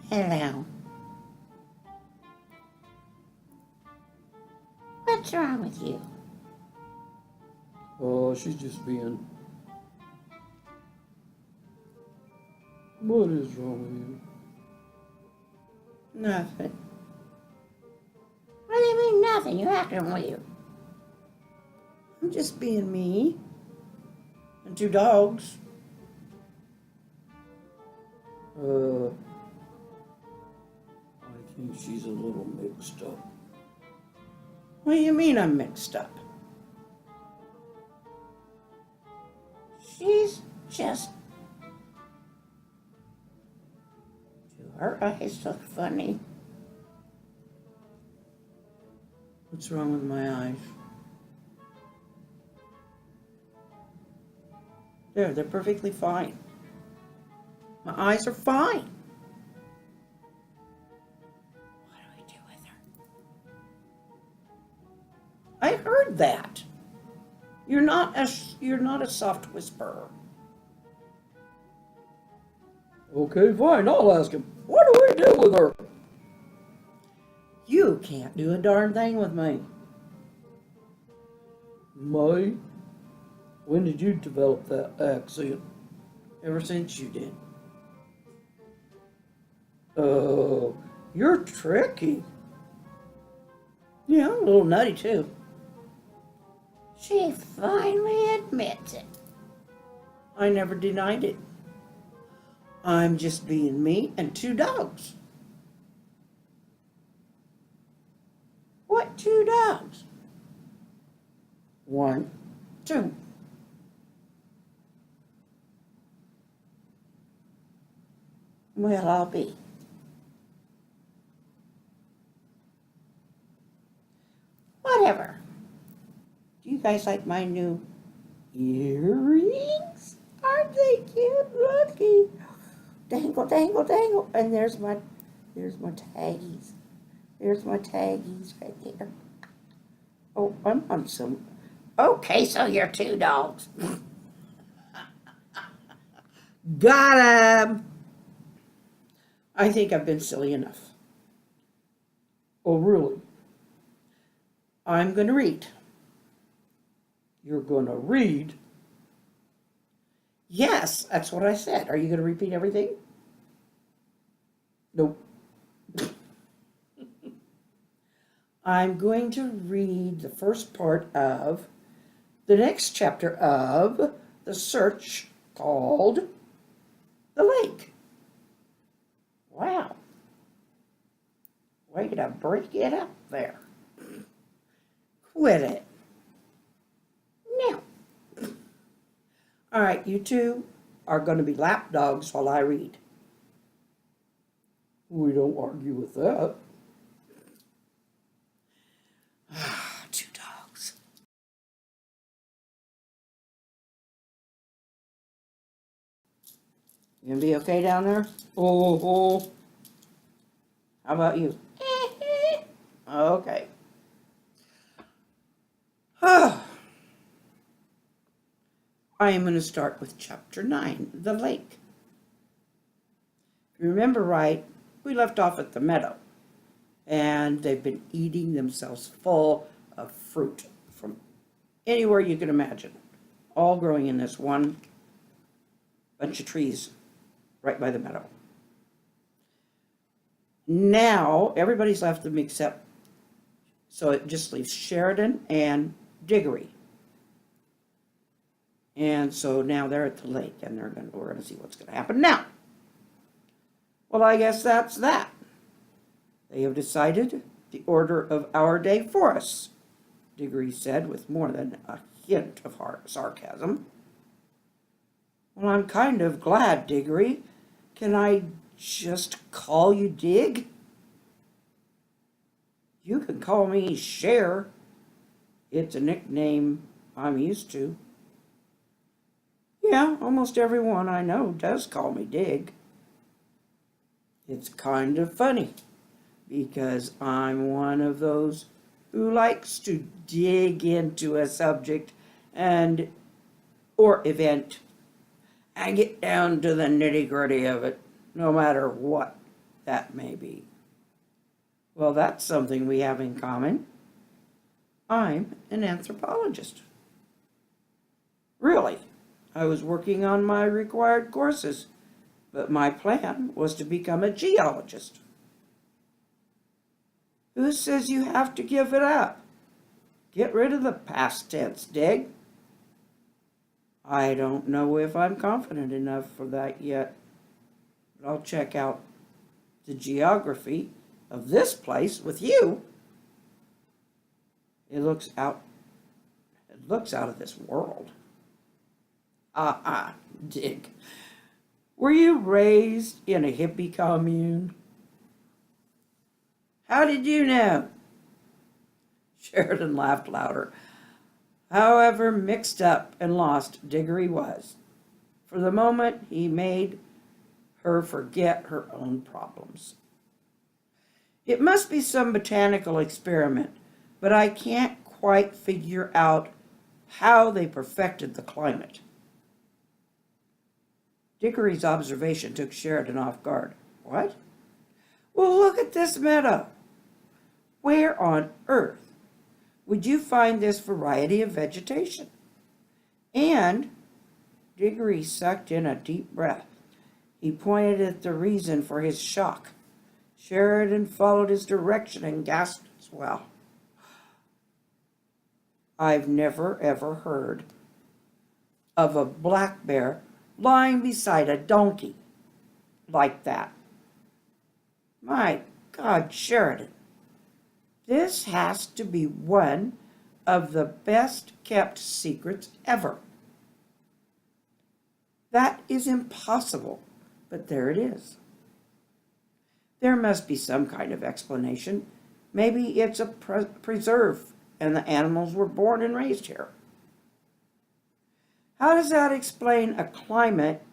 Hello. What's wrong with you? Oh, she's just being... What is wrong with you? Nothing. What do you mean nothing? You acting weird. I'm just being me. And 2 dogs. I think she's a little mixed up. What do you mean I'm mixed up? She's just... Do her eyes look funny? What's wrong with my eyes? They're perfectly fine. My eyes are fine. What do we do with her? I heard that. You're not a soft whisperer. Okay, fine, I'll ask him. What do we do with her? You can't do a darn thing with me. May? When did you develop that accent? Ever since you did. Oh, you're tricky. Yeah, I'm a little nutty too. She finally admits it. I never denied it. I'm just being me and 2 dogs. What 2 dogs? 1, 2. Well, I'll be. Whatever. Do you guys like my new earrings? Aren't they cute looking? Dangle, dangle, dangle. And there's my taggies. There's my taggies right there. Oh, I'm on some. Okay, so you're 2 dogs. Got 'em. I think I've been silly enough. Oh, really? I'm going to read. You're gonna read? Yes, that's what I said. Are you going to repeat everything? Nope. I'm going to read the first part of the next chapter of the search called The Lake. Wow. Way to break it up there. Quit it. Now. All right, you 2 are going to be lap dogs while I read. We don't argue with that. 2 dogs. You gonna be okay down there? Oh. How about you? Okay. I am going to start with chapter 9, The Lake. If you remember right, we left off at the meadow, and they've been eating themselves full of fruit from anywhere you can imagine, all growing in this one bunch of trees right by the meadow. Now, everybody's left them except, so it just leaves Sheridan and Diggory. And so now they're at the lake, and we're going to see what's going to happen now. Well, I guess that's that. They have decided the order of our day for us, Diggory said with more than a hint of sarcasm. Well, I'm kind of glad, Diggory. Can I just call you Dig? You can call me Cher. It's a nickname I'm used to. Yeah, almost everyone I know does call me Dig. It's kind of funny, because I'm one of those who likes to dig into a subject or event and get down to the nitty-gritty of it, no matter what that may be. Well, that's something we have in common. I'm an anthropologist. Really, I was working on my required courses, but my plan was to become a geologist. Who says you have to give it up? Get rid of the past tense, Dig. I don't know if I'm confident enough for that yet, but I'll check out the geography of this place with you. It looks out of this world. Dig. Were you raised in a hippie commune? How did you know? Sheridan laughed louder. However mixed up and lost Diggory was, for the moment he made her forget her own problems. It must be some botanical experiment, but I can't quite figure out how they perfected the climate. Diggory's observation took Sheridan off guard. What? Well, look at this meadow. Where on earth would you find this variety of vegetation? And Diggory sucked in a deep breath. He pointed at the reason for his shock. Sheridan followed his direction and gasped as well. I've never ever heard of a black bear lying beside a donkey like that. My God, Sheridan, this has to be one of the best kept secrets ever. That is impossible, but there it is. There must be some kind of explanation. Maybe it's a preserve and the animals were born and raised here. How does that explain a climate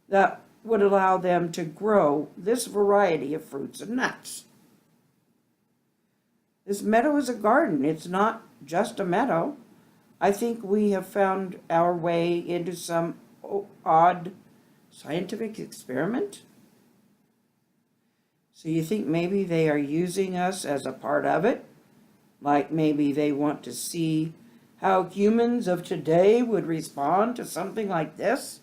that would allow them to grow this variety of fruits and nuts? This meadow is a garden. It's not just a meadow. I think we have found our way into some odd scientific experiment. So you think maybe they are using us as a part of it? Like maybe they want to see how humans of today would respond to something like this?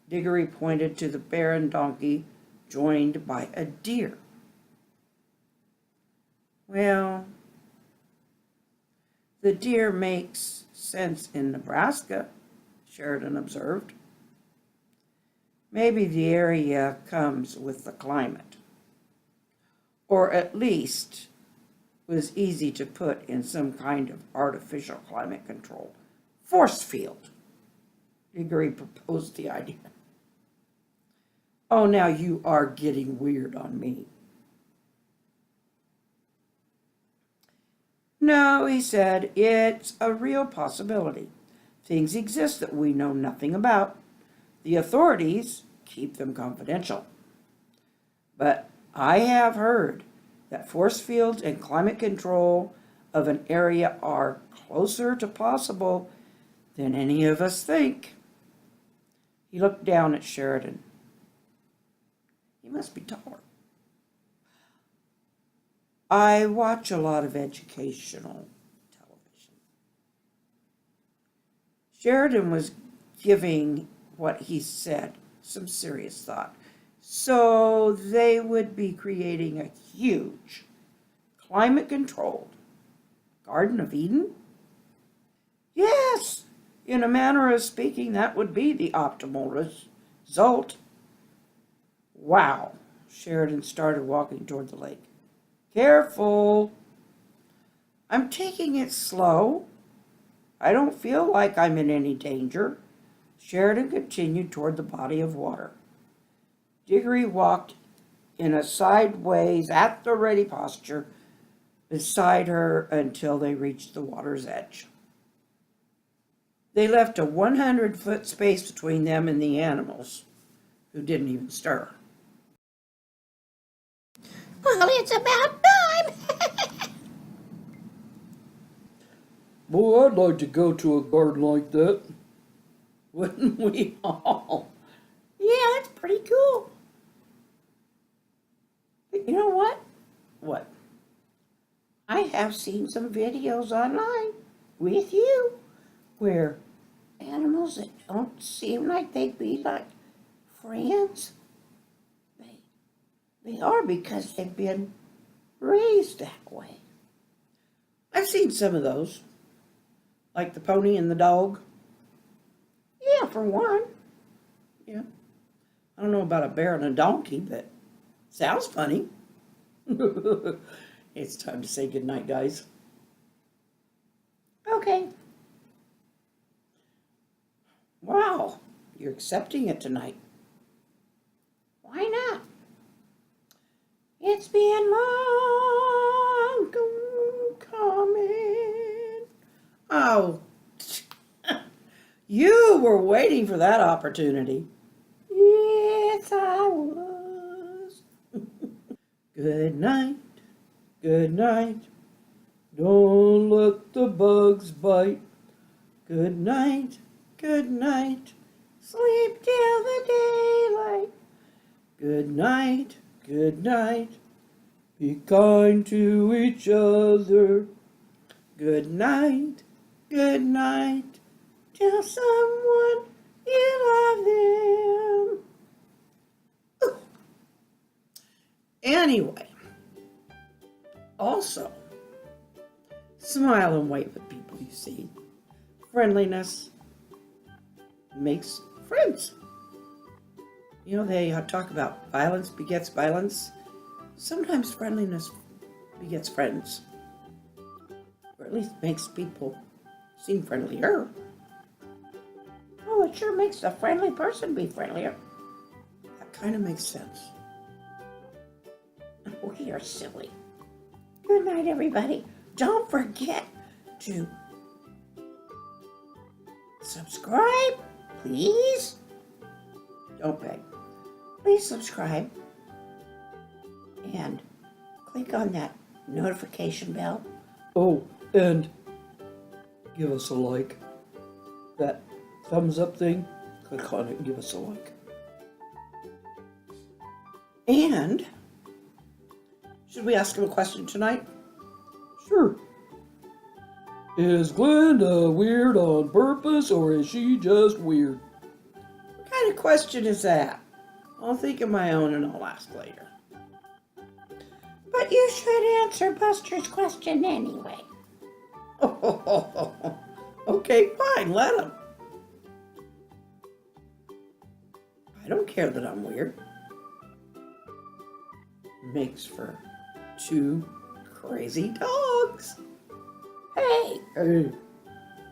Diggory pointed to the bear and donkey, joined by a deer. Well, the deer makes sense in Nebraska, Sheridan observed. Maybe the area comes with the climate, or at least was easy to put in some kind of artificial climate control. Force field. Diggory proposed the idea. Oh, now you are getting weird on me. No, he said, it's a real possibility. Things exist that we know nothing about. The authorities keep them confidential. But I have heard that force fields and climate control of an area are closer to possible than any of us think. He looked down at Sheridan. He must be taller. I watch a lot of educational television. Sheridan was giving what he said some serious thought. So they would be creating a huge, climate-controlled Garden of Eden? Yes, in a manner of speaking, that would be the optimal result. Wow, Sheridan started walking toward the lake. Careful. I'm taking it slow. I don't feel like I'm in any danger. Sheridan continued toward the body of water. Diggory walked in a sideways, at-the-ready posture beside her until they reached the water's edge. They left a 100-foot space between them and the animals, who didn't even stir. Well, it's about time. Boy, I'd like to go to a garden like that. Wouldn't we all? Yeah, it's pretty cool. have seen some videos online with you where animals that don't seem like they'd be like friends, they are because they've been raised that way. I've seen some of those, like the pony and the dog. Yeah, for one. Yeah. I don't know about a bear and a donkey, but sounds funny. It's time to say goodnight, guys. Okay. Wow, you're accepting it tonight. Why not? It's been long coming. Oh, you were waiting for that opportunity. Yes, I was. Good night, good night. Don't let the bugs bite. Good night, good night. Sleep till the daylight. Good night, good night. Be kind to each other. Good night, good night. Tell someone you love them. Ooh. Anyway, also, smile and wave at people you see. Friendliness makes friends. You know, they talk about violence begets violence. Sometimes friendliness begets friends. Or at least makes people seem friendlier. Oh, it sure makes a friendly person be friendlier. That kind of makes sense. We are silly. Good night, everybody. Don't forget to subscribe, please. Don't beg. Please subscribe and click on that notification bell. Oh, and give us a like. That thumbs up thing, click on it and give us a like. And should we ask him a question tonight? Sure. Is Glenda weird on purpose, or is she just weird? What kind of question is that? I'll think of my own and I'll ask later. But you should answer Buster's question anyway. Okay, fine, let him. I don't care that I'm weird. Makes for two crazy dogs. Hey, Hey,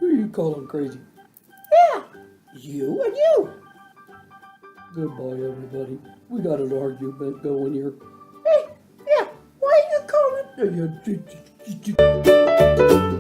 who you calling crazy? yeah, you and you. Goodbye, everybody. We got an argument going here. Hey, yeah, why are you calling? Yeah.